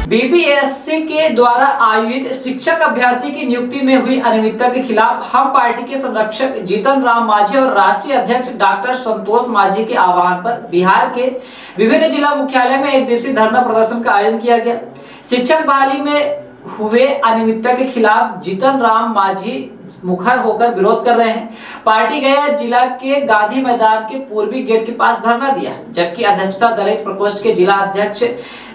BPSC के द्वारा आयोजित शिक्षक अभ्यर्थी की नियुक्ति में हुई अनियमितता के खिलाफ हम पार्टी के संरक्षक जीतन राम मांझी और राष्ट्रीय अध्यक्ष डॉक्टर संतोष मांझी के आह्वान पर बिहार के विभिन्न जिला मुख्यालय में एक दिवसीय धरना प्रदर्शन का आयोजन किया गया। शिक्षक बहाली में हुए अनियमितता के खिलाफ जीतन राम मांझी मुखर होकर विरोध कर रहे हैं। पार्टी गया जिला के गांधी मैदान के पूर्वी गेट के पास धरना दिया, जबकि अध्यक्षता दलित प्रकोष्ठ के जिला अध्यक्ष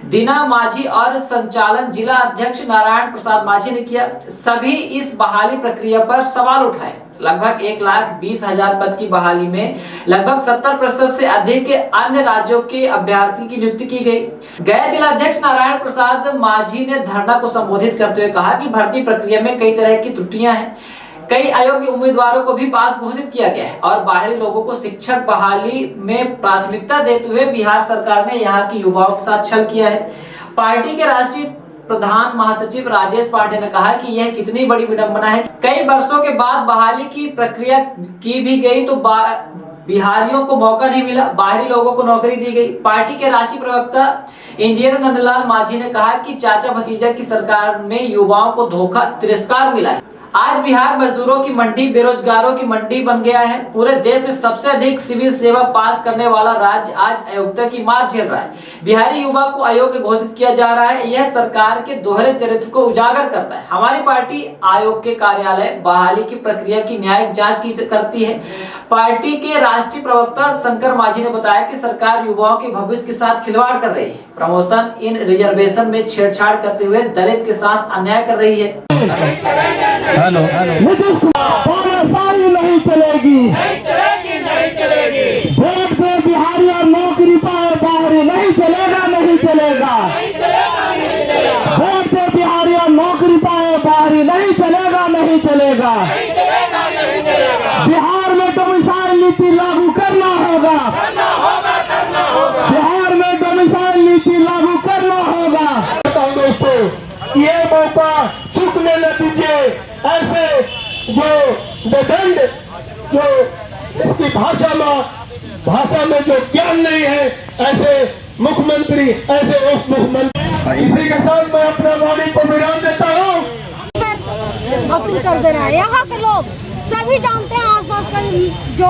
दीना मांझी और संचालन जिला अध्यक्ष नारायण प्रसाद मांझी ने किया। सभी इस बहाली प्रक्रिया पर सवाल उठाए। लगभग 1,20,000 पद की बहाली में लगभग 70% से अधिक अन्य राज्यों के अभ्यर्थी की नियुक्ति की गई। गया जिला अध्यक्ष नारायण प्रसाद मांझी ने धरना को संबोधित करते हुए कहा कि भर्ती प्रक्रिया में कई तरह की त्रुटियां हैं। कई अयोग्य उम्मीदवारों को भी पास घोषित किया गया है और बाहरी लोगों को शिक्षक बहाली में प्राथमिकता देते हुए बिहार सरकार ने यहाँ के युवाओं के साथ छल किया है। पार्टी के राष्ट्रीय प्रधान महासचिव राजेश पांडे ने कहा कि यह कितनी बड़ी विडंबना है। कई वर्षों के बाद बहाली की प्रक्रिया की भी गई तो बिहारियों को मौका नहीं मिला, बाहरी लोगों को नौकरी दी गई। पार्टी के राष्ट्रीय प्रवक्ता इंजीनियर नंदलाल मांझी ने कहा कि चाचा भतीजा की सरकार में युवाओं को धोखा तिरस्कार मिला है। आज बिहार मजदूरों की मंडी, बेरोजगारों की मंडी बन गया है। पूरे देश में सबसे अधिक सिविल सेवा पास करने वाला राज्य आज अयोग्यता की मार झेल रहा है। बिहारी युवा को अयोग्य घोषित किया जा रहा है। यह सरकार के दोहरे चरित्र को उजागर करता है। हमारी पार्टी आयोग के कार्यालय बहाली की प्रक्रिया की न्यायिक जांच करती है। पार्टी के राष्ट्रीय प्रवक्ता शंकर मांझी ने बताया कि सरकार युवाओं के भविष्य के साथ खिलवाड़ कर रही है। प्रमोशन इन रिजर्वेशन में छेड़छाड़ करते हुए दलित के साथ अन्याय कर रही है। हेलो नहीं चलेगी, नहीं चलेगी। वोट दे बिहारी और नौकरी पाए बाहरी, नहीं चलेगा, नहीं चलेगा। वोट दे बिहारी और नौकरी पाए बाहरी, नहीं चलेगा, नहीं चलेगा। बिहार में डोमिसाइल नीति लागू करना होगा, बिहार में डोमिसाइल नीति लागू करना होगा। दोस्तों, ये मौका चूकने न दीजिए। ऐसे जो बेदंड, जो इसकी भाषा में जो ज्ञान नहीं है, ऐसे मुख्यमंत्री, ऐसे उप मुख्यमंत्री। इसी के साथ मैं अपना वाणी को विराम देता हूँ। खत्म कर दे रहा है। यहाँ के लोग सभी जानते हैं, आसपास का जो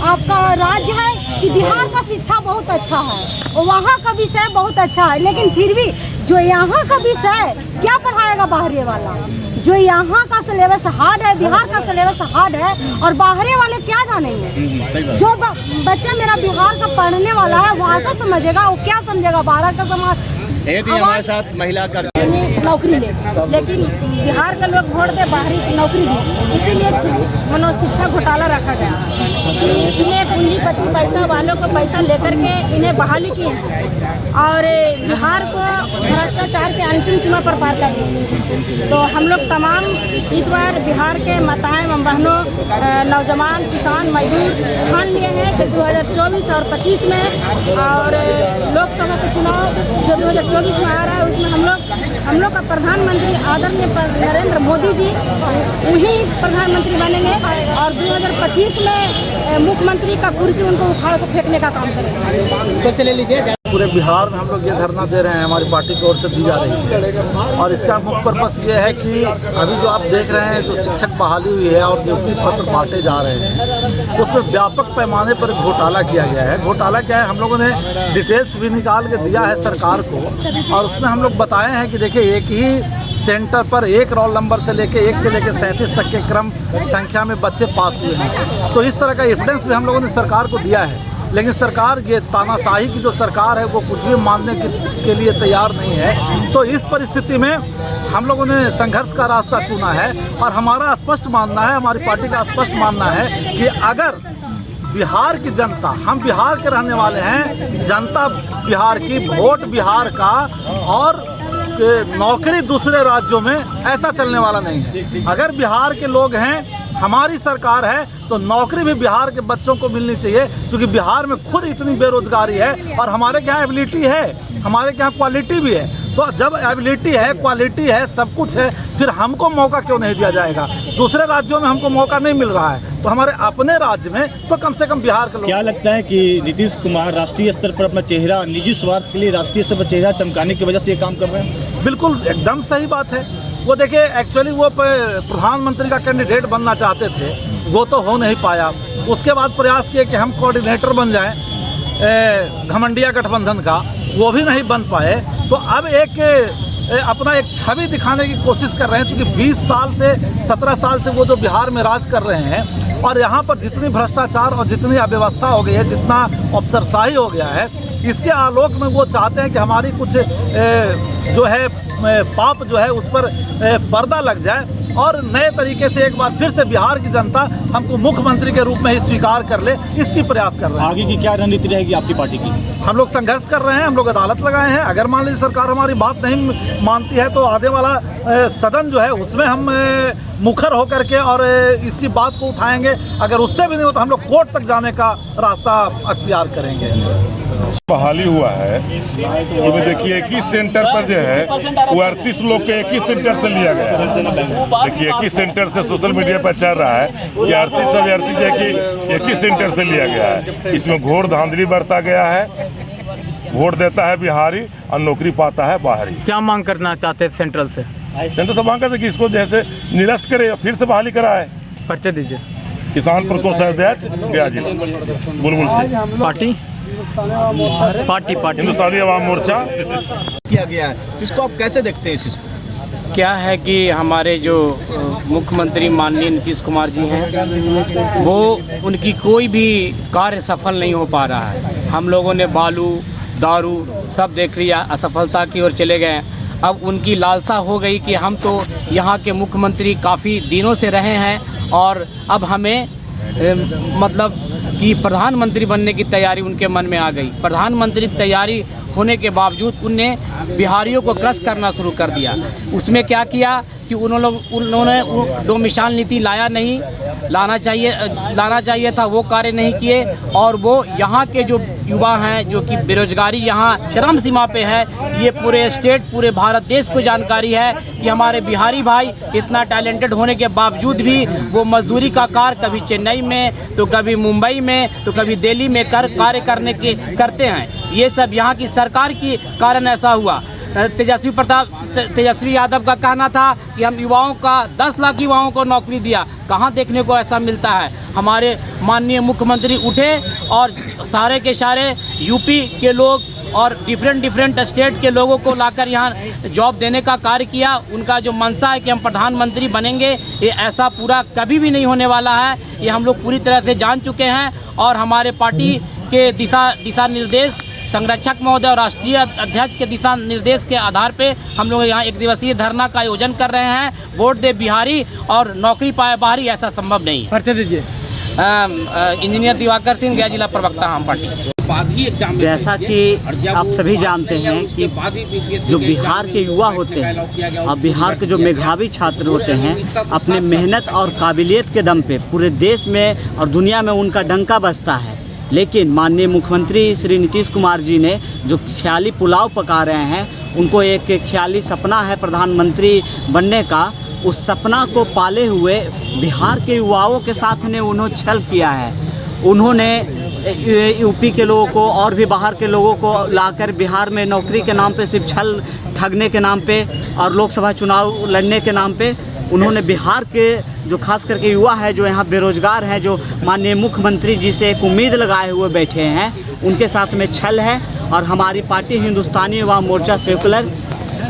आपका राज्य है कि बिहार का शिक्षा बहुत अच्छा है और वहाँ का विषय बहुत अच्छा है, लेकिन फिर भी जो यहाँ का विषय क्या पढ़ाएगा बाहरी वाला? जो यहाँ का सिलेबस हार्ड है, बिहार का सिलेबस हार्ड है और बाहरी वाले क्या जानेंगे? जो बच्चा मेरा बिहार का पढ़ने वाला है वो ऐसा समझेगा, वो क्या समझेगा? बाहर का समाज हमारे साथ महिला कर नौकरी ले, लेकिन बिहार का लोग वोट दे बाहरी नौकरी दे। इसीलिए शिक्षा घोटाला रखा गया। इन्हें पूंजीपति पैसा वालों को पैसा लेकर के इन्हें बहाली किए हैं और बिहार को भ्रष्टाचार के अंतिम सीमा पर पार कर दिए। तो हम लोग तमाम इस बार बिहार के माताएं बहनों, नौजवान, किसान, मजदूर ठान लिए हैं कि 2024 और 25 में और लोकसभा के चुनाव जो 2024 में आ रहा है उसमें हम लोग का प्रधानमंत्री आदरणीय नरेंद्र मोदी जी वही प्रधानमंत्री बनेंगे और 2025 में मुख्यमंत्री का कुर्सी उनको उखाड़ को फेंकने का काम करेंगे। कैसे ले लीजिए? पूरे बिहार में हम लोग ये धरना दे रहे हैं, हमारी पार्टी की ओर से दी जा रही है और इसका मुख्य पर्पस ये है कि अभी जो आप देख रहे हैं, जो शिक्षक बहाली हुई है और नियुक्ति पत्र बांटे जा रहे हैं, उसमें व्यापक पैमाने पर घोटाला किया गया है। घोटाला क्या है, हम लोगों ने डिटेल्स भी निकाल के दिया है सरकार को और उसमें हम लोग बताए हैं कि देखिए, एक ही सेंटर पर एक रोल नंबर से लेके 37 तक के क्रम संख्या में बच्चे पास हुए हैं। तो इस तरह का एविडेंस भी हम लोगों ने सरकार को दिया है, लेकिन सरकार ये तानाशाही की जो सरकार है वो कुछ भी मानने के लिए तैयार नहीं है। तो इस परिस्थिति में हम लोगों ने संघर्ष का रास्ता चुना है और हमारा स्पष्ट मानना है, हमारी पार्टी का स्पष्ट मानना है कि अगर बिहार की जनता, हम बिहार के रहने वाले हैं, जनता बिहार की, वोट बिहार का और नौकरी दूसरे राज्यों में, ऐसा चलने वाला नहीं है। अगर बिहार के लोग हैं, हमारी सरकार है, तो नौकरी भी बिहार के बच्चों को मिलनी चाहिए, क्योंकि बिहार में खुद इतनी बेरोजगारी है और हमारे यहाँ एबिलिटी है, हमारे यहाँ क्वालिटी भी है। तो जब एबिलिटी है, क्वालिटी है, सब कुछ है, फिर हमको मौका क्यों नहीं दिया जाएगा? दूसरे राज्यों में हमको मौका नहीं मिल रहा है, तो हमारे अपने राज्य में तो कम से कम बिहार के लोग। क्या लगता है कि नीतीश कुमार राष्ट्रीय स्तर पर अपना चेहरा, निजी स्वार्थ के लिए राष्ट्रीय स्तर पर चेहरा चमकाने की वजह से ये काम कर रहे हैं? बिल्कुल एकदम सही बात है। वो देखिए, एक्चुअली वो प्रधानमंत्री का कैंडिडेट बनना चाहते थे, वो तो हो नहीं पाया। उसके बाद प्रयास किए कि हम कोऑर्डिनेटर बन जाएं घमंडिया गठबंधन का, वो भी नहीं बन पाए। तो अब अपना एक छवि दिखाने की कोशिश कर रहे हैं, क्योंकि 20 साल से 17 साल से वो जो बिहार में राज कर रहे हैं, और यहाँ पर जितनी भ्रष्टाचार और जितनी अव्यवस्था हो गई है, जितना अफसरशाही हो गया है, इसके आलोक में वो चाहते हैं कि हमारी कुछ जो है पाप जो है उस पर पर्दा लग जाए और नए तरीके से एक बार फिर से बिहार की जनता हमको मुख्यमंत्री के रूप में ही स्वीकार कर ले, इसकी प्रयास कर रहे हैं। आगे की क्या रणनीति रहेगी आपकी पार्टी की? हम लोग संघर्ष कर रहे हैं, हम लोग अदालत लगाए हैं। अगर मान लीजिए सरकार हमारी बात नहीं मानती है तो आगे वाला सदन जो है उसमें हम मुखर होकर के और इसकी बात को उठाएंगे। अगर उससे भी नहीं हो तो हम लोग कोर्ट तक जाने का रास्ता अख्तियार करेंगे। बहाली हुआ है, ये भी देखिए 21 सेंटर पर जो है वो 38 लोग के 21 सेंटर से लिया गया है। देखिए 21 सेंटर से सोशल मीडिया पर चल रहा है कि 38 अभ्यर्थी जो है कि 21 सेंटर से लिया गया है। इसमें घोर धांधली बरता गया है। वोट देता है बिहारी और नौकरी पाता है बाहरी। क्या मांग करना चाहते हैं सेंट्रल से? सेंटर से मांग करते कि इसको जैसे निरस्त करे, फिर से बहाली कराए। पर्चे दीजिए। किसान प्रकोष्ठ अध्यक्ष गया जिला बुलबुल सिंह, पार्टी हिंदुस्तानी अवाम मोर्चा किया गया है, इसको आप कैसे देखते हैं? इस चीज़ को क्या है कि हमारे जो मुख्यमंत्री माननीय नीतीश कुमार जी हैं, वो उनकी कोई भी कार्य सफल नहीं हो पा रहा है। हम लोगों ने बालू दारू सब देख लिया, असफलता की ओर चले गए। अब उनकी लालसा हो गई कि हम तो यहाँ के मुख्यमंत्री काफ़ी दिनों से रहे हैं और अब हमें मतलब कि प्रधानमंत्री बनने की तैयारी उनके मन में आ गई। प्रधानमंत्री की तैयारी होने के बावजूद उनने बिहारियों को क्रश करना शुरू कर दिया। उसमें क्या किया कि उन्होंने दो मिसाल नीति लाना चाहिए था, वो कार्य नहीं किए। और वो यहाँ के जो युवा हैं जो कि बेरोजगारी यहाँ चरम सीमा पे है, ये पूरे स्टेट पूरे भारत देश को जानकारी है कि हमारे बिहारी भाई इतना टैलेंटेड होने के बावजूद भी वो मजदूरी का कार्य कभी चेन्नई में तो कभी मुंबई में तो कभी दिल्ली में कार्य करते हैं। ये सब यहाँ की सरकार के कारण ऐसा हुआ। तेजस्वी यादव का कहना था कि हम युवाओं का 10 लाख युवाओं को नौकरी दिया। कहाँ देखने को ऐसा मिलता है? हमारे माननीय मुख्यमंत्री उठे और सारे के सारे यूपी के लोग और डिफरेंट स्टेट के लोगों को लाकर यहाँ जॉब देने का कार्य किया। उनका जो मंशा है कि हम प्रधानमंत्री बनेंगे, ये ऐसा पूरा कभी भी नहीं होने वाला है। ये हम लोग पूरी तरह से जान चुके हैं और हमारे पार्टी के दिशा निर्देश संरक्षक महोदय और राष्ट्रीय अध्यक्ष के दिशा निर्देश के आधार पे हम लोग यहाँ 1 दिवसीय धरना का आयोजन कर रहे हैं। वोट दे बिहारी और नौकरी पाए बाहरी, ऐसा संभव नहीं है। पर्चे दीजिए। इंजीनियर दिवाकर सिंह, गया जिला प्रवक्ता हम पार्टी। जैसा कि आप सभी जानते हैं कि जो बिहार के युवा होते हैं और बिहार के जो मेधावी छात्र होते हैं, अपने मेहनत और काबिलियत के दम पे पूरे देश में और दुनिया में उनका डंका बजता है। लेकिन माननीय मुख्यमंत्री श्री नीतीश कुमार जी ने जो ख्याली पुलाव पका रहे हैं, उनको एक ख्याली सपना है प्रधानमंत्री बनने का। उस सपना को पाले हुए बिहार के युवाओं के साथ ने उन्होंने छल किया है। उन्होंने यूपी के लोगों को और भी बाहर के लोगों को लाकर बिहार में नौकरी के नाम पे सिर्फ छल ठगने के नाम पे और लोकसभा चुनाव लड़ने के नाम पे उन्होंने बिहार के जो खास करके युवा है जो यहाँ बेरोजगार हैं, जो माननीय मुख्यमंत्री जी से एक उम्मीद लगाए हुए बैठे हैं, उनके साथ में छल है। और हमारी पार्टी हिंदुस्तानी अवाम मोर्चा सेकुलर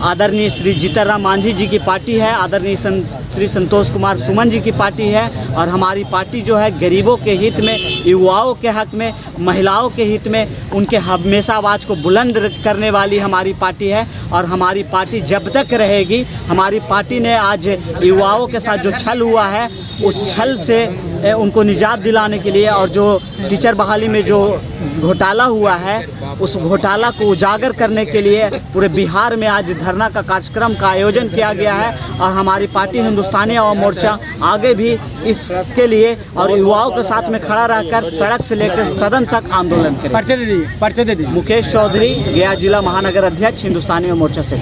आदरणीय श्री जीतन राम मांझी जी की पार्टी है, आदरणीय श्री संतोष कुमार सुमन जी की पार्टी है। और हमारी पार्टी जो है गरीबों के हित में, युवाओं के हक में, महिलाओं के हित में, उनके हमेशा आवाज़ को बुलंद करने वाली हमारी पार्टी है। और हमारी पार्टी जब तक रहेगी, हमारी पार्टी ने आज युवाओं के साथ जो छल हुआ है, उस छल से उनको निजात दिलाने के लिए और जो टीचर बहाली में जो घोटाला हुआ है उस घोटाला को उजागर करने के लिए पूरे बिहार में आज धरना का कार्यक्रम का आयोजन किया गया है। और हमारी पार्टी हिंदुस्तानी अवाम मोर्चा आगे भी इसके लिए और युवाओं के साथ में खड़ा रहकर सड़क से लेकर सदन तक आंदोलन करें। पर्चे दे दीजिए। मुकेश चौधरी, गया जिला महानगर अध्यक्ष, हिंदुस्तानी अवाम मोर्चा से।